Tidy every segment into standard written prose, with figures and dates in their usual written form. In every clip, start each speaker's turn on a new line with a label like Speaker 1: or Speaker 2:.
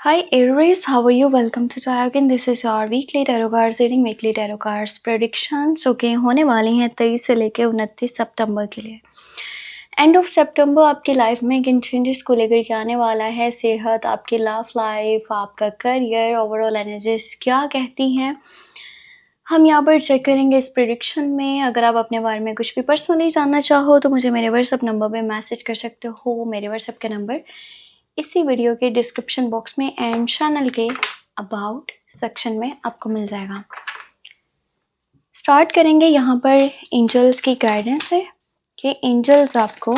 Speaker 1: Hi Aries, how are you? Welcome to Chai again. This is your weekly tarot cards reading, weekly tarot cards predictions. Okay, होने वाली हैं 23 से लेके 29 सितंबर के लिए। एंड ऑफ सितंबर आपकी लाइफ में किन चेंजेस को लेकर के आने वाला है? सेहत, आपकी लव लाइफ, आपका करियर, ओवरऑल एनर्जीज क्या कहती हैं, हम यहाँ पर चेक करेंगे इस प्रेडिक्शन में। अगर आप अपने बारे में कुछ भी पर्सनली जानना चाहो तो मुझे मेरे व्हाट्सएप नंबर पे मैसेज कर सकते हो। मेरे व्हाट्सएप का नंबर इसी वीडियो के डिस्क्रिप्शन बॉक्स में एंड चैनल के अबाउट सेक्शन में आपको मिल जाएगा। स्टार्ट करेंगे यहाँ पर एंजल्स की गाइडेंस से कि एंजल्स आपको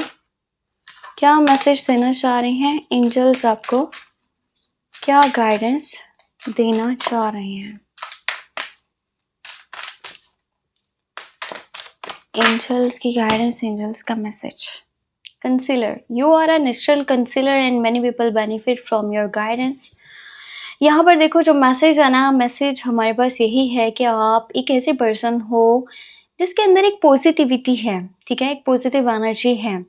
Speaker 1: क्या मैसेज देना चाह रहे हैं, एंजल्स आपको क्या गाइडेंस देना चाह रहे हैं। एंजल्स की गाइडेंस, एंजल्स का message. Counsellor, you are a natural counsellor and many people benefit from your guidance. यहाँ पर देखो जो मैसेज है ना, मैसेज हमारे पास यही है कि आप एक ऐसे पर्सन हो जिसके अंदर एक पॉजिटिविटी है, ठीक है, एक पॉजिटिव एनर्जी है,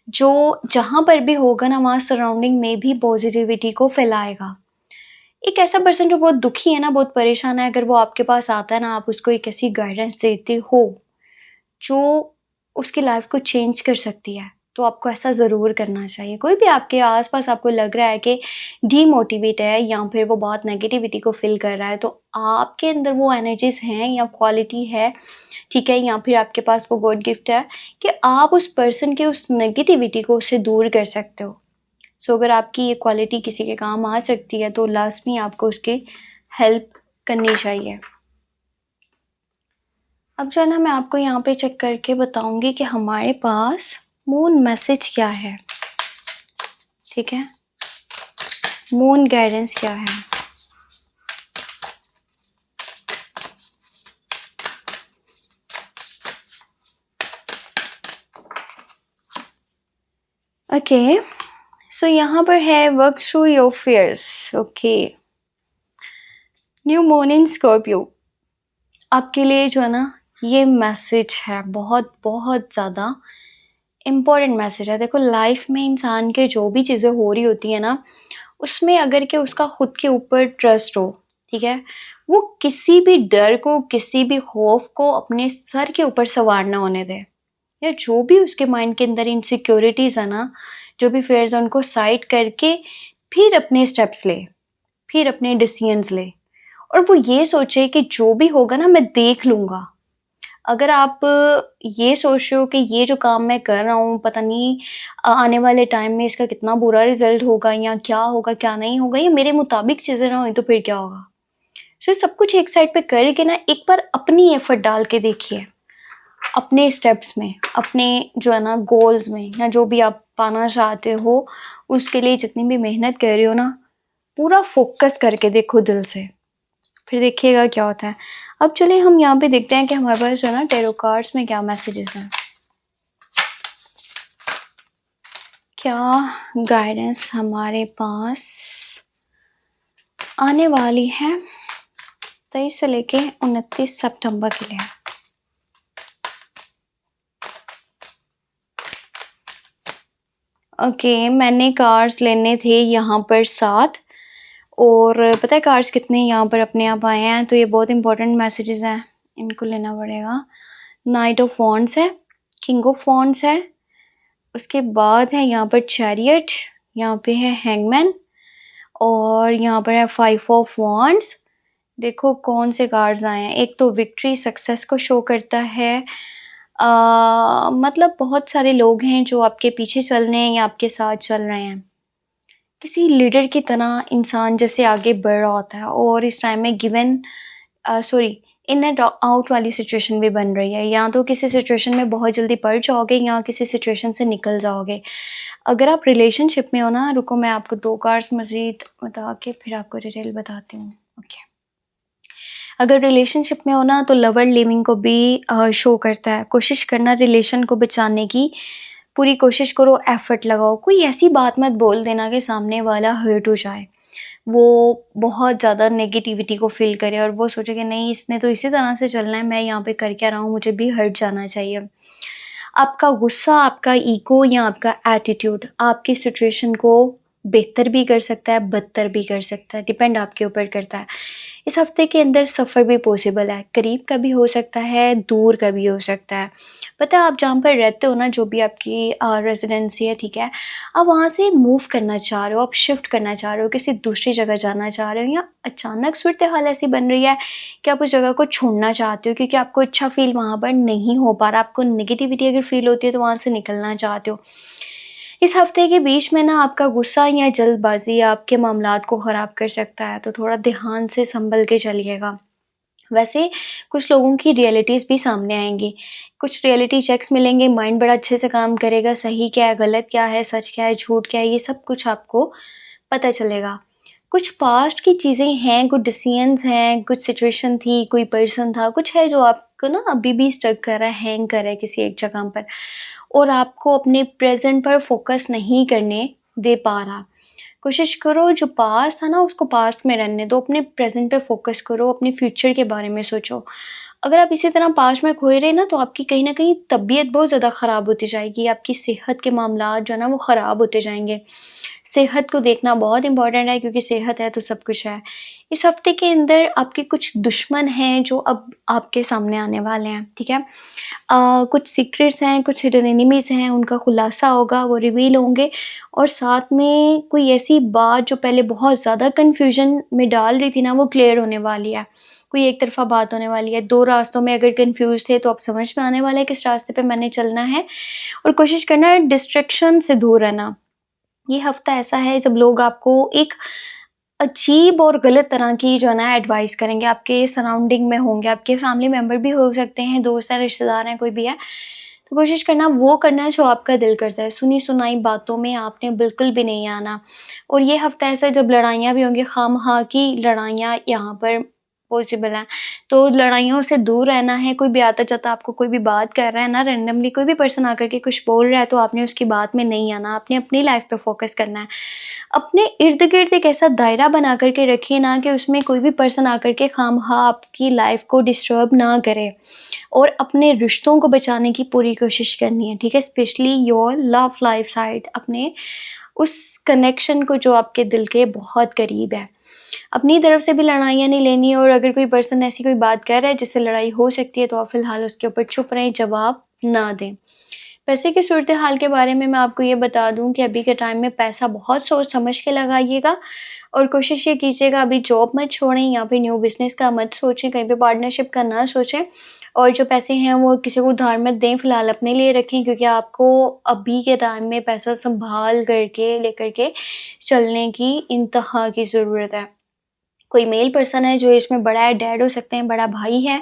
Speaker 1: जो जहाँ पर भी होगा ना वहाँ सराउंडिंग में भी पॉजिटिविटी को फैलाएगा। एक ऐसा पर्सन जो बहुत दुखी है ना, बहुत परेशान है, अगर वो आपके पास आता है ना, आप उसको एक ऐसी गाइडेंस देते हो जो उसकी लाइफ को चेंज कर सकती है, तो आपको ऐसा ज़रूर करना चाहिए। कोई भी आपके आसपास आपको लग रहा है कि डीमोटिवेट है या फिर वो बहुत नेगेटिविटी को फील कर रहा है, तो आपके अंदर वो एनर्जीज हैं या क्वालिटी है, ठीक है, या फिर आपके पास वो गॉड गिफ्ट है कि आप उस पर्सन के उस नेगेटिविटी को उससे दूर कर सकते हो। सो अगर आपकी ये क्वालिटी किसी के काम आ सकती है तो लाजमी आपको उसकी हेल्प करनी चाहिए। अब जो है ना, मैं आपको यहाँ पे चेक करके बताऊंगी कि हमारे पास मून मैसेज क्या है, ठीक है, मून गाइडेंस क्या है। ओके, सो यहाँ पर है work through your fears. Okay, new moon in Scorpio, आपके लिए जो है ना ये मैसेज है, बहुत बहुत ज़्यादा इम्पोर्टेंट मैसेज है। देखो लाइफ में इंसान के जो भी चीज़ें हो रही होती है ना, उसमें अगर के उसका खुद के ऊपर ट्रस्ट हो, ठीक है, वो किसी भी डर को, किसी भी खौफ को अपने सर के ऊपर सवार ना होने दे, या जो भी उसके माइंड के अंदर इनसिक्योरिटीज़ है ना, जो भी फेयर्स है, उनको साइड करके फिर अपने स्टेप्स ले, फिर अपने डिसीजंस ले, और वो ये सोचे कि जो भी होगा ना मैं देख लूँगा। अगर आप ये सोच रहे हो कि ये जो काम मैं कर रहा हूँ पता नहीं आने वाले टाइम में इसका कितना बुरा रिजल्ट होगा या क्या होगा क्या नहीं होगा, या मेरे मुताबिक चीज़ें ना हुई तो फिर क्या होगा। सो सब कुछ एक साइड पे करके ना एक बार अपनी एफर्ट डाल के देखिए, अपने स्टेप्स में, अपने जो है ना गोल्स में, या जो भी आप पाना चाहते हो उसके लिए जितनी भी मेहनत कर रहे हो ना, पूरा फोकस करके देखो दिल से, फिर देखिएगा क्या होता है। अब चलिए हम यहाँ पे देखते हैं कि हमारे पास जो है ना टैरो कार्ड्स में क्या मैसेजेस हैं, क्या गाइडेंस हमारे पास आने वाली है 23 से लेके 29 सितंबर के लिए। ओके, मैंने कार्ड्स लेने थे यहाँ पर 7, और पता है कार्ड्स कितने यहाँ पर अपने आप आए हैं, तो ये बहुत इंपॉर्टेंट मैसेजेस हैं, इनको लेना पड़ेगा। नाइट ऑफ वॉन्ड्स है, किंग ऑफ वॉन्ड्स है, उसके बाद है यहाँ पर चैरियट, यहाँ पे है हैंगमैन, और यहाँ पर है 5 ऑफ वॉन्ड्स। देखो कौन से कार्ड्स आए हैं, एक तो विक्ट्री, सक्सेस को शो करता है। मतलब बहुत सारे लोग हैं जो आपके पीछे चल रहे हैं या आपके साथ चल रहे हैं, किसी लीडर की तरह इंसान जैसे आगे बढ़ रहा होता है, और इस टाइम में given sorry in and out वाली सिचुएशन भी बन रही है, या तो किसी सिचुएशन में बहुत जल्दी पड़ जाओगे या किसी सिचुएशन से निकल जाओगे। अगर आप रिलेशनशिप में हो ना, रुको मैं आपको 2 कार्ड्स मज़ीद बता के फिर आपको डिटेल बताती हूँ। ओके, अगर रिलेशनशिप में हो ना तो लवर लिविंग को भी शो करता है, कोशिश करना रिलेशन को बचाने की, पूरी कोशिश करो, एफर्ट लगाओ। कोई ऐसी बात मत बोल देना कि सामने वाला हर्ट हो जाए, वो बहुत ज़्यादा नेगेटिविटी को फ़ील करे और वो सोचे कि नहीं इसने तो इसी तरह से चलना है, मैं यहाँ पे कर क्या रहा हूँ, मुझे भी हट जाना चाहिए। आपका गुस्सा, आपका ईगो या आपका एटीट्यूड आपकी सिचुएशन को बेहतर भी कर सकता है, बदतर भी कर सकता है, डिपेंड आपके ऊपर करता है। इस हफ़्ते के अंदर सफ़र भी पॉसिबल है, करीब का भी हो सकता है, दूर का भी हो सकता है। पता है आप जहाँ पर रहते हो ना, जो भी आपकी रेज़िडेंसी है, ठीक है? आप वहाँ से मूव करना चाह रहे हो, आप शिफ्ट करना चाह रहे हो, किसी दूसरी जगह जाना चाह रहे हो, या अचानक सूरत-ए-हाल ऐसी बन रही है कि आप उस जगह को छोड़ना चाहते हो क्योंकि आपको अच्छा फ़ील वहाँ पर नहीं हो पा रहा, आपको नेगेटिविटी अगर फ़ील होती है तो वहाँ से निकलना चाहते हो। इस हफ्ते के बीच में ना आपका गुस्सा या जल्दबाज़ी आपके मामलात को ख़राब कर सकता है, तो थोड़ा ध्यान से सँभल के चलिएगा। वैसे कुछ लोगों की रियलिटीज़ भी सामने आएँगी, कुछ रियलिटी चेक्स मिलेंगे, माइंड बड़ा अच्छे से काम करेगा, सही क्या है, गलत क्या है, सच क्या है, झूठ क्या है, ये सब कुछ आपको पता चलेगा। कुछ पास्ट की चीज़ें हैं, कुछ डिसीज़न्स हैं, कुछ सिचुएशन थी, कोई पर्सन था, कुछ है जो आपको ना अभी भी स्टक कर रहा है, हैंग कर रहा है किसी एक जगह पर, और आपको अपने प्रेज़ेंट पर फ़ोकस नहीं करने दे पा रहा। कोशिश करो जो पास्ट था ना उसको पास्ट में रहने दो, अपने प्रेज़ेंट पे फ़ोकस करो, अपने फ्यूचर के बारे में सोचो। अगर आप इसी तरह पास्ट में खोए रहे ना तो आपकी कहीं न कहीं तबीयत बहुत ज़्यादा ख़राब होती जाएगी, आपकी सेहत के मामलात जो है ना वो ख़राब होते जाएँगे। सेहत को देखना बहुत इम्पोर्टेंट है क्योंकि सेहत है तो सब कुछ है। इस हफ़्ते के अंदर आपके कुछ दुश्मन हैं जो अब आपके सामने आने वाले हैं, ठीक है? कुछ सीक्रेट्स हैं, कुछ हिडन एनिमीज़ हैं, उनका खुलासा होगा, वो रिवील होंगे, और साथ में कोई ऐसी बात जो पहले बहुत ज़्यादा कन्फ्यूज़न में डाल रही थी ना, वो क्लियर होने वाली है। कोई एक तरफ़ा बात होने वाली है, 2 रास्तों में अगर कन्फ्यूज़ थे तो अब समझ में आने वाला है किस रास्ते पे मैंने चलना है, और कोशिश करना है डिस्ट्रैक्शन से दूर रहना। ये हफ़्ता ऐसा है जब लोग आपको एक अजीब और गलत तरह की जो है ना एडवाइस करेंगे, आपके सराउंडिंग में होंगे, आपके फैमिली मेंबर भी हो सकते हैं, दोस्त हैं, रिश्तेदार हैं, कोई भी है। तो कोशिश करना वो करना जो आपका दिल करता है, सुनी-सुनाई बातों में आपने बिल्कुल भी नहीं आना। और ये हफ़्ता ऐसा है जब लड़ाइयाँ भी होंगी, ख़ामख़ाह की लड़ाइयाँ यहाँ पर पॉसिबल हैं। तो लड़ाइयों से दूर रहना है, कोई भी आता-जाता आपको कोई भी बात कर रहा है ना, रैंडमली कोई भी पर्सन आकर के कुछ बोल रहा है तो आपने उसकी बात में नहीं आना, आपने अपनी लाइफ़ पे फ़ोकस करना है। अपने इर्द-गिर्द एक ऐसा दायरा बना कर के रखिए ना कि उसमें कोई भी पर्सन आकर के ख़ामख़ाह आपकी लाइफ़ को डिस्टर्ब ना करे, और अपने रिश्तों को बचाने की पूरी कोशिश करनी है, ठीक है? Specially your love life side, अपने उस कनेक्शन को जो आपके दिल के बहुत करीब है। अपनी तरफ से भी लड़ाइयाँ नहीं लेनी, और अगर कोई पर्सन ऐसी कोई बात कर रहा है जिससे लड़ाई हो सकती है तो आप फ़िलहाल उसके ऊपर चुप रहें, जवाब ना दें। पैसे की सूरत-ए-हाल के बारे में मैं आपको ये बता दूँ कि अभी के टाइम में पैसा बहुत सोच समझ के लगाइएगा, और कोशिश ये कीजिएगा अभी जॉब मत छोड़ें या फिर न्यू बिज़नेस का मत सोचें, कहीं पे पार्टनरशिप का ना सोचें, और जो पैसे हैं वो किसी को उधार मत दें, फ़िलहाल अपने लिए रखें क्योंकि आपको अभी के टाइम में पैसा सँभाल करके लेकर के चलने की इंतहा की ज़रूरत है। कोई मेल पर्सन है जो एज में बड़ा है, डैड हो सकते हैं, बड़ा भाई है,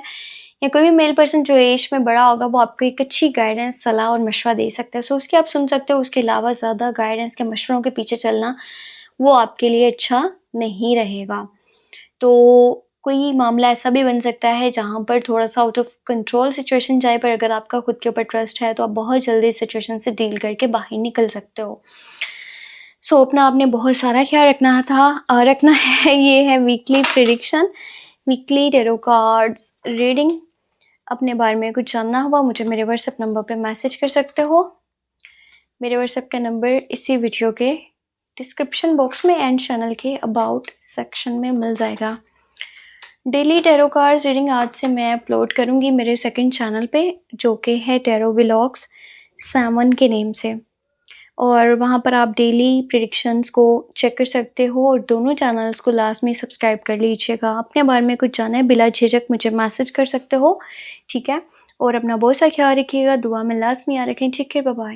Speaker 1: या कोई भी मेल पर्सन जो एज में बड़ा होगा वो आपको एक अच्छी गाइडेंस, सलाह और मशवरा दे सकता है। सो उसकी आप सुन सकते हो, उसके अलावा ज़्यादा गाइडेंस के मशवरों के पीछे चलना वो आपके लिए अच्छा नहीं रहेगा। तो कोई मामला ऐसा भी बन सकता है जहाँ पर थोड़ा-सा आउट ऑफ कंट्रोल सिचुएशन जाए, पर अगर आपका खुद के ऊपर ट्रस्ट है तो आप बहुत जल्दी इस सिचुएशन से डील करके बाहर निकल सकते हो। सो अपना आपने बहुत सारा ख़्याल रखना है। ये है weekly prediction, weekly tarot cards reading. अपने बारे में कुछ जानना हुआ मुझे मेरे व्हाट्सएप नंबर पे मैसेज कर सकते हो। मेरे व्हाट्सएप का नंबर इसी वीडियो के डिस्क्रिप्शन बॉक्स में एंड चैनल के अबाउट सेक्शन में मिल जाएगा। डेली टैरो कार्ड्स रीडिंग आज से मैं अपलोड करूँगी मेरे सेकंड चैनल पे, जो कि है टैरो व्लॉग्स 7 के नेम से, और वहाँ पर आप डेली प्रेडिक्शंस को चेक कर सकते हो, और दोनों चैनल्स को लास्ट में सब्सक्राइब कर लीजिएगा। अपने बारे में कुछ जानना है बिला झिझक मुझे मैसेज कर सकते हो, ठीक है? और अपना बहुत सा ख्याल रखिएगा, दुआ में लाज़मी याद रखें। ठीक है, बाय बाय।